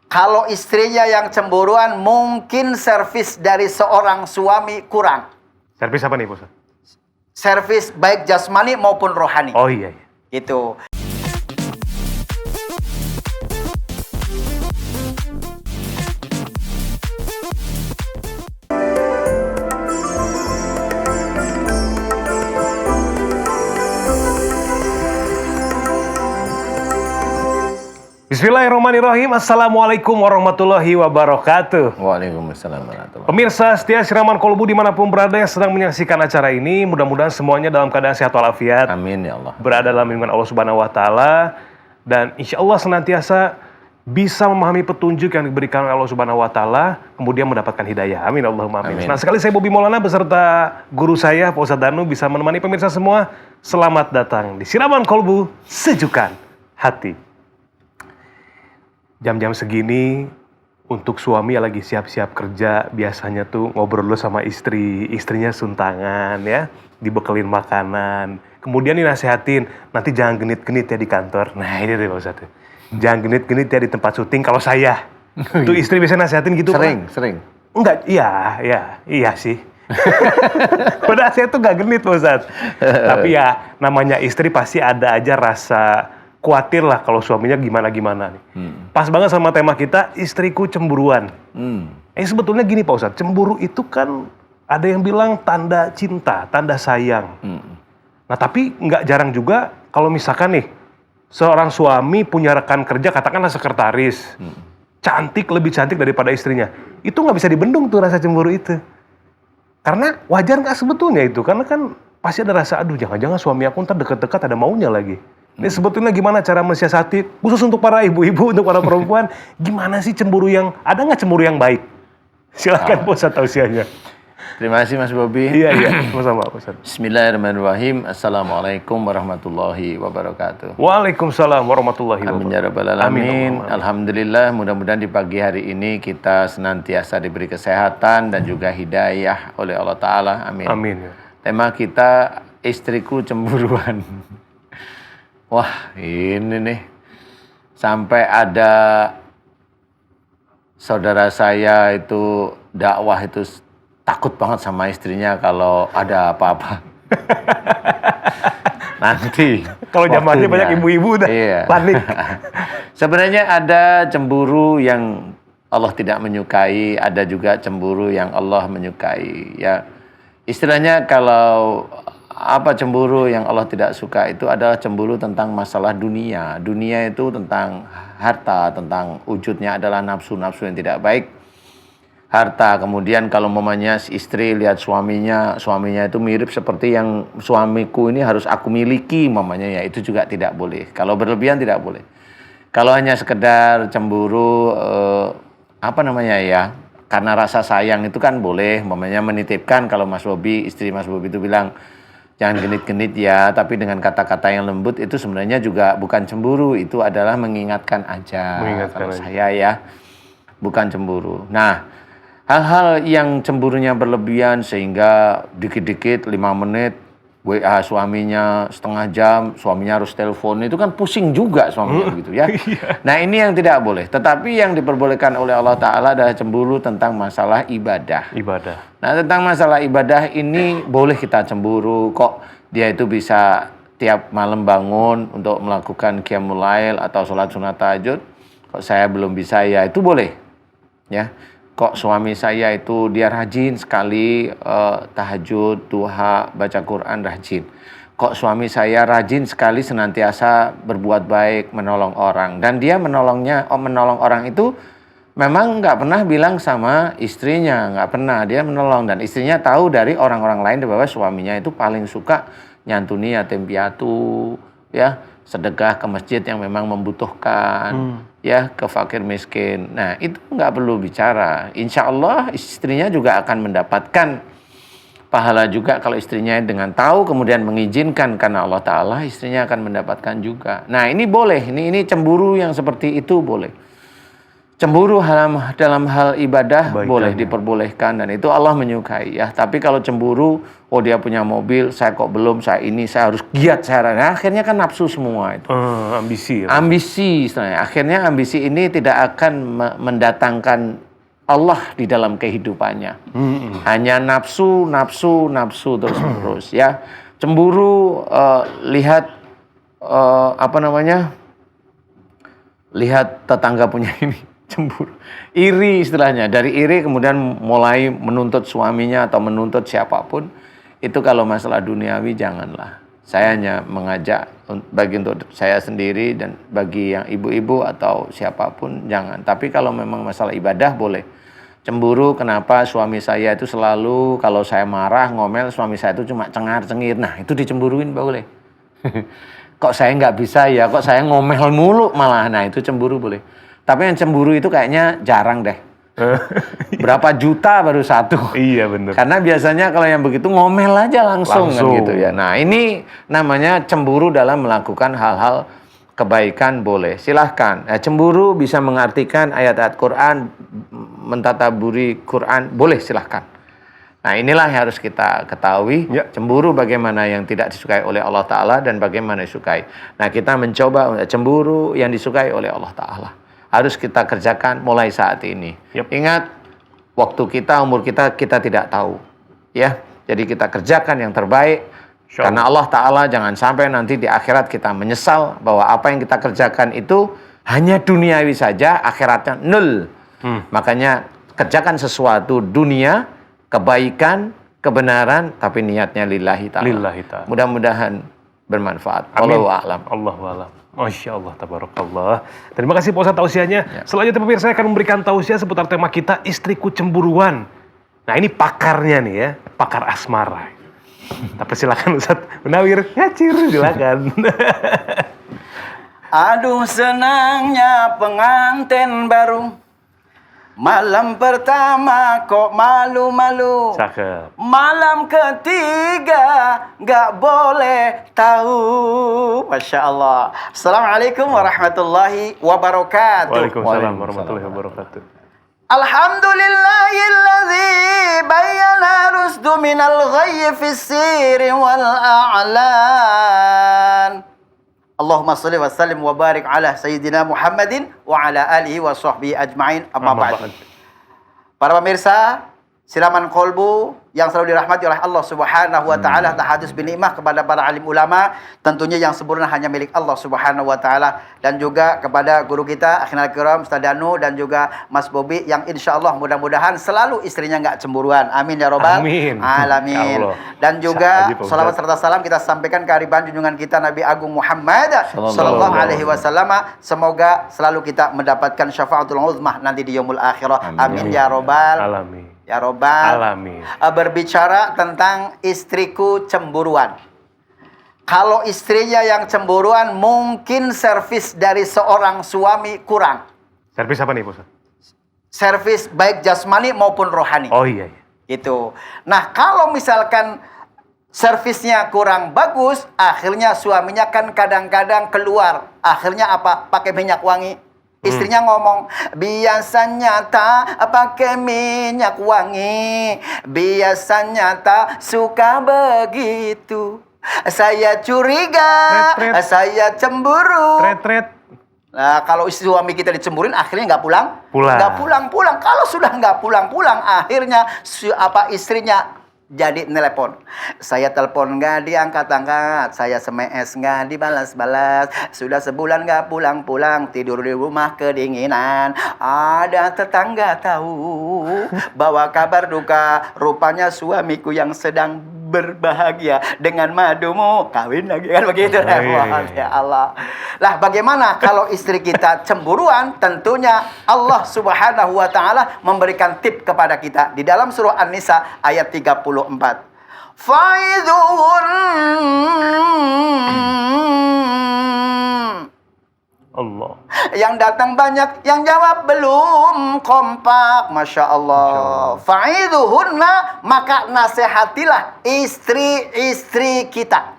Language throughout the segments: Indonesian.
Kalau istrinya yang cemburuan, mungkin servis dari seorang suami kurang. Servis apa nih, Pak Ustadz? Servis baik jasmani maupun rohani. Oh iya. Gitu. Bismillahirrahmanirrahim. Assalamualaikum warahmatullahi wabarakatuh. Waalaikumsalam warahmatullahi wabarakatuh. Pemirsa setia Siraman Kolbu dimanapun berada yang sedang menyaksikan acara ini, mudah-mudahan semuanya dalam keadaan sehat walafiat. Amin ya Allah. Berada dalam lindungan Allah Subhanahu wa taala dan insya Allah senantiasa bisa memahami petunjuk yang diberikan oleh Allah Subhanahu wa taala, kemudian mendapatkan hidayah. Amin Allahumma amin. Nah, sekali saya Bobi Maulana beserta guru saya Pak Ustadz Danu bisa menemani pemirsa semua. Selamat datang di Siraman Kolbu, sejukan hati. Jam-jam segini untuk suami yang lagi siap-siap kerja biasanya tuh ngobrol dulu sama istrinya suntangan ya, dibekelin makanan, kemudian dinasehatin nanti jangan genit-genit ya di kantor. Nah ini deh Pak Ustadz, jangan genit-genit ya di tempat syuting. Kalau saya tuh istri biasanya nasehatin gitu. Sering. Enggak, iya sih. Padahal saya tuh gak genit Pak Ustadz. Tapi ya namanya istri pasti ada aja rasa khawatir lah kalau suaminya gimana-gimana nih. Pas banget sama tema kita, istriku cemburuan. Sebetulnya gini Pak Ustadz, cemburu itu kan ada yang bilang tanda cinta, tanda sayang. Nah tapi nggak jarang juga kalau misalkan nih, seorang suami punya rekan kerja, katakanlah sekretaris, lebih cantik daripada istrinya. Itu nggak bisa dibendung tuh rasa cemburu itu. Karena wajar nggak sebetulnya itu, karena kan pasti ada rasa, aduh jangan-jangan suami aku ntar deket-deket ada maunya lagi. Ini sebetulnya gimana cara mensiasati, khusus untuk para ibu-ibu, untuk para perempuan, gimana sih cemburu yang, ada nggak cemburu yang baik? Silakan Pak Ustadz tausiahnya. Terima kasih Mas Bobi. Iya, sama-sama Pak Ustadz. Bismillahirrahmanirrahim. Assalamualaikum warahmatullahi wabarakatuh. Waalaikumsalam warahmatullahi wabarakatuh. Amin ya rabbal alamin. Alhamdulillah, mudah-mudahan di pagi hari ini kita senantiasa diberi kesehatan dan juga hidayah oleh Allah Ta'ala. Amin. Amin. Tema kita, istriku cemburuan. Wah, ini nih. Sampai ada saudara saya itu dakwah itu takut banget sama istrinya kalau ada apa-apa. Nanti. Kalau zamannya banyak ibu-ibu udah panik. Sebenarnya ada cemburu yang Allah tidak menyukai, ada juga cemburu yang Allah menyukai. Ya, istilahnya kalau apa cemburu yang Allah tidak suka itu adalah cemburu tentang masalah dunia. Dunia itu tentang harta, tentang wujudnya adalah nafsu-nafsu yang tidak baik. Harta, kemudian kalau mamanya istri lihat suaminya itu mirip seperti yang suamiku ini harus aku miliki mamanya, ya itu juga tidak boleh. Kalau berlebihan tidak boleh. Kalau hanya sekedar cemburu karena rasa sayang itu kan boleh, mamanya menitipkan. Kalau Mas Bobi, istri Mas Bobi itu bilang jangan genit-genit ya, tapi dengan kata-kata yang lembut itu sebenarnya juga bukan cemburu, itu adalah mengingatkan aja. Kalau saya ya, bukan cemburu. Nah, hal-hal yang cemburunya berlebihan sehingga dikit-dikit 5 menit WA suaminya setengah jam, suaminya harus telepon, itu kan pusing juga suaminya begitu ya. Nah ini yang tidak boleh. Tetapi yang diperbolehkan oleh Allah Ta'ala adalah cemburu tentang masalah ibadah. Nah tentang masalah ibadah ini boleh kita cemburu. Kok dia itu bisa tiap malam bangun untuk melakukan qiyamul lail atau sholat sunat tahajud, kok saya belum bisa, ya itu boleh ya. Kok suami saya itu dia rajin sekali tahajud, duha, baca Quran rajin. Kok suami saya rajin sekali senantiasa berbuat baik, menolong orang. Dan dia menolong orang itu memang nggak pernah bilang sama istrinya, nggak pernah. Dia menolong dan istrinya tahu dari orang-orang lain bahwa suaminya itu paling suka nyantuni yatim piatu, ya, sedekah ke masjid yang memang membutuhkan. Ya, ke fakir miskin. Nah, itu nggak perlu bicara. Insya Allah istrinya juga akan mendapatkan pahala juga kalau istrinya dengan tahu kemudian mengizinkan karena Allah Ta'ala, istrinya akan mendapatkan juga. Nah, ini boleh. Ini cemburu yang seperti itu boleh. Cemburu dalam hal ibadah Kebaikan, boleh ya. diperbolehkan dan itu Allah menyukai ya. Tapi kalau cemburu, oh dia punya mobil, saya kok belum, saya harus giat, nah, akhirnya kan nafsu semua itu. Ambisi ya. Ambisi istilahnya. Akhirnya ambisi ini tidak akan mendatangkan Allah di dalam kehidupannya. Hanya nafsu terus ya. Cemburu, lihat lihat tetangga punya ini. Cemburu, iri istilahnya. Dari iri kemudian mulai menuntut suaminya atau menuntut siapapun. Itu kalau masalah duniawi janganlah. Saya hanya mengajak bagi untuk saya sendiri dan bagi yang ibu-ibu atau siapapun jangan. Tapi kalau memang masalah ibadah boleh. Cemburu kenapa suami saya itu selalu kalau saya marah ngomel suami saya itu cuma cengar-cengir. Nah itu dicemburuin boleh. Kok saya nggak bisa ya, kok saya ngomel mulu malah. Nah itu cemburu boleh. Tapi yang cemburu itu kayaknya jarang deh. Berapa juta baru satu. Iya benar. Karena biasanya kalau yang begitu ngomel aja langsung. Kan gitu ya. Nah ini namanya cemburu dalam melakukan hal-hal kebaikan boleh. Silahkan. Cemburu bisa mengartikan ayat-ayat Quran, mentadaburi Quran, boleh silahkan. Nah inilah yang harus kita ketahui. Ya. Cemburu bagaimana yang tidak disukai oleh Allah Ta'ala dan bagaimana disukai. Nah kita mencoba cemburu yang disukai oleh Allah Ta'ala. Harus kita kerjakan mulai saat ini. Yep. Ingat, waktu kita, umur kita tidak tahu. Ya, jadi kita kerjakan yang terbaik. Karena Allah Ta'ala jangan sampai nanti di akhirat kita menyesal bahwa apa yang kita kerjakan itu hanya duniawi saja, akhiratnya nol. Makanya kerjakan sesuatu dunia, kebaikan, kebenaran, tapi niatnya lillahi ta'ala. Lillahi ta'ala. Mudah-mudahan bermanfaat. Amin. Wallahu a'lam. Allahu a'lam. Masya Allah, tabarakallah. Terima kasih Pak Ustadz tausiahnya. Ya. Selanjutnya pemirsa saya akan memberikan tausiah seputar tema kita, istriku cemburuan. Nah ini pakarnya nih ya, pakar asmara. Tapi silakan Ustadz Munawir, ngacir silakan. Aduh senangnya pengantin baru, malam pertama kok malu-malu. Cakep. Malam ketiga gak boleh tahu. Masya Allah. Assalamualaikum warahmatullahi wabarakatuh. Waalaikumsalam warahmatullahi wabarakatuh. Alhamdulillahilladzi bayyana rusdu minal ghayyi fis sirri wal a'lan. Allahumma salli wa sallim wa barik ala Sayyidina Muhammadin wa ala alihi wa sahbihi ajma'in amma ba'd. Para pemirsa, siraman kolbu yang selalu dirahmati oleh Allah Subhanahu wa taala, tahadus binikmah kepada para alim ulama, tentunya yang sempurna hanya milik Allah Subhanahu wa taala, dan juga kepada guru kita Akhirul Kiram Ustaz Danu dan juga Mas Bobi yang insyaallah mudah-mudahan selalu istrinya enggak cemburuan. Amin ya robbal alamin. Dan juga salawat serta salam kita sampaikan ke hariban junjungan kita Nabi Agung Muhammad sallallahu alaihi wasallam. Semoga selalu kita mendapatkan syafaatul uzmah nanti di yaumul akhirah. Amin ya robbal alamin. Ya robbal Alamin. Berbicara tentang istriku cemburuan. Kalau istrinya yang cemburuan, mungkin servis dari seorang suami kurang. Servis apa nih Pak Ustadz? Servis baik jasmani maupun rohani. Oh iya. Itu. Nah, kalau misalkan servisnya kurang bagus, akhirnya suaminya kan kadang-kadang keluar. Akhirnya apa? Pakai minyak wangi. Istrinya ngomong, biasanya tak pakai minyak wangi, biasanya tak suka begitu. Saya curiga, saya cemburu. Nah, kalau suami kita dicemburin, akhirnya nggak pulang. Nggak pulang-pulang. Kalau sudah nggak pulang-pulang, akhirnya istrinya jadi telepon. Saya telepon nggak diangkat-angkat, saya SMS nggak dibalas-balas. Sudah sebulan nggak pulang-pulang, tidur di rumah kedinginan. Ada tetangga tahu bawa kabar duka, rupanya suamiku yang sedang berbahagia dengan madumu kawin lagi, kan begitu. Ya Allah. Lah bagaimana kalau istri kita cemburuan? Tentunya Allah Subhanahu wa taala memberikan tip kepada kita di dalam surah An-Nisa ayat 34. Faidhun Allah. Yang datang banyak, yang jawab belum, kompak. Masya Allah. Faidhuhunna, maka nasihatilah istri-istri kita.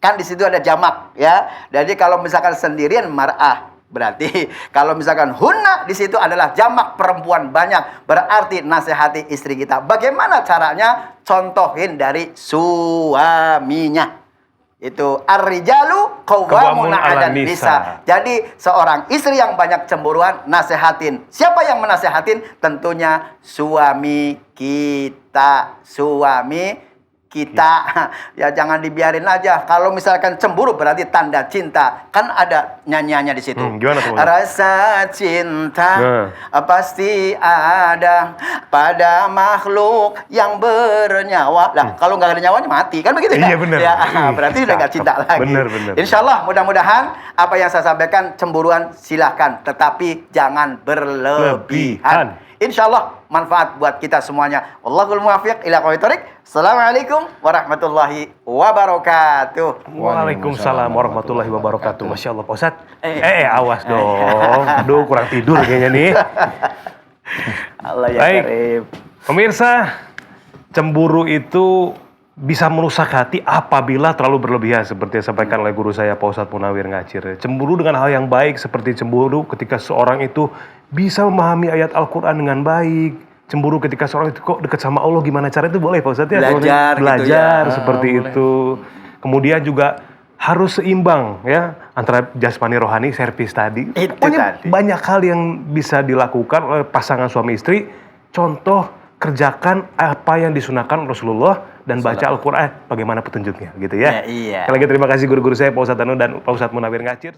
Kan di situ ada jamak ya. Jadi kalau misalkan sendirian mar'ah, Berarti kalau misalkan hunna di situ adalah jamak perempuan banyak, berarti nasihati istri kita. Bagaimana caranya? Contohin dari suaminya. Itu ar-rijalu qawwamuna 'alan nisa. Jadi seorang istri yang banyak cemburuan, nasehatin. Siapa yang menasehatin? Tentunya suami kita. Ya jangan dibiarin aja. Kalau misalkan cemburu berarti tanda cinta. Kan ada nyanyiannya di situ. Gimana tuh? Rasa cinta pasti ada pada makhluk yang bernyawa. Lah, kalau nggak ada nyawanya mati, kan begitu ya? Iya, bener. Ya, berarti udah nggak cinta lagi. Bener. Insya Allah mudah-mudahan apa yang saya sampaikan cemburuan silahkan, tetapi jangan berlebihan. Insya Allah manfaat buat kita semuanya. Wallahul muwaffiq ila aqwamit thoriq. Assalamualaikum warahmatullahi wabarakatuh. Waalaikumsalam warahmatullahi wabarakatuh. Masya Allah, Pak Ustadz. Awas dong. Aduh, kurang tidur kayaknya nih. Allah ya Baik. karim. Pemirsa, cemburu itu bisa merusak hati apabila terlalu berlebihan, seperti yang disampaikan oleh guru saya, Pak Ustadz Munawir Ngacir. Cemburu dengan hal yang baik, seperti cemburu ketika seorang itu bisa memahami ayat Al-Quran dengan baik. Cemburu ketika seorang itu kok dekat sama Allah, gimana cara itu boleh Pak Ustadz ya? Belajar gitu ya. Seperti itu. Kemudian juga harus seimbang ya antara jasmani rohani, servis tadi. Itu Pokoknya tadi. banyak hal yang bisa dilakukan oleh pasangan suami istri. Contoh, kerjakan apa yang disunahkan Rasulullah dan baca Al-Quran bagaimana petunjuknya gitu ya. Iya. Sekali lagi terima kasih guru-guru saya Pak Ustadz Tanu dan Pak Ustadz Munawir Ngacir.